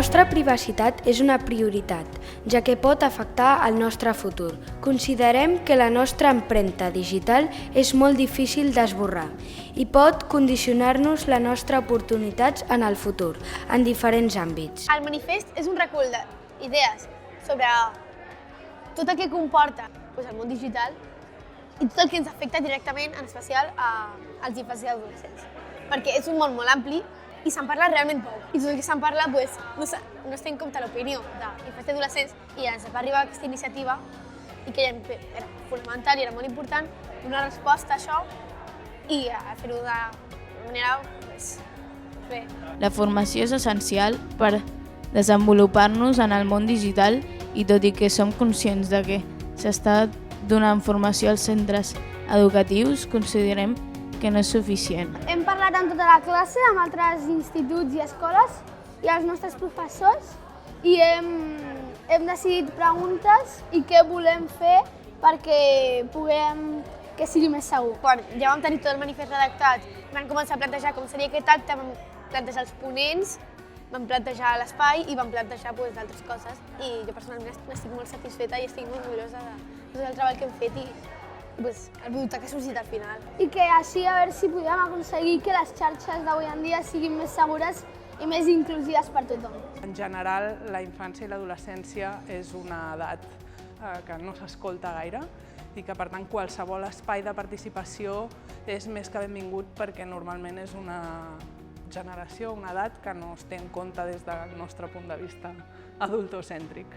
nostra privacitat és una prioritat, ja que pot afectar el nostre futur. Considerem que la nostra empremta digital és molt difícil d'esborrar i pot condicionar-nos les nostres oportunitats en el futur, en diferents àmbits. El manifest és un recull d'idees sobre tot el que comporta el món digital i tot el que ens afecta directament, en especial als infants i adolescents. Perquè és un món molt ampli i se'n parla realment poc. I tot el que se'n parla no es té en compte l'opinió d'infants i adolescents i ens va arribar aquesta iniciativa i que era fonamental i era molt important donar resposta a això i fer-ho de manera bé. La formació és essencial per desenvolupar-nos en el món digital i tot i que som conscients de que s'està donant formació als centres educatius, considerem que no és suficient. Hem parlat amb tota la classe, amb altres instituts i escoles i els nostres professors i hem decidit preguntes i què volem fer perquè puguem que sigui més segur. Quan ja vam tenir tot el manifest redactat, vam començar a plantejar com seria aquest acte, vam plantejar els ponents, vam plantejar l'espai i vam plantejar d'altres coses. I jo personalment estic molt satisfeta i estic molt orgullosa de tot el treball que hem fet i el producte que ha sorgit al final. I que així a veure si podem aconseguir que les xarxes d'avui en dia siguin més segures i més inclusives per tothom. En general, la infància i l'adolescència és una edat que no s'escolta gaire i que, per tant, qualsevol espai de participació és més que benvingut perquè normalment és una generació, una edat que no es té en compte des del nostre punt de vista adultocèntric.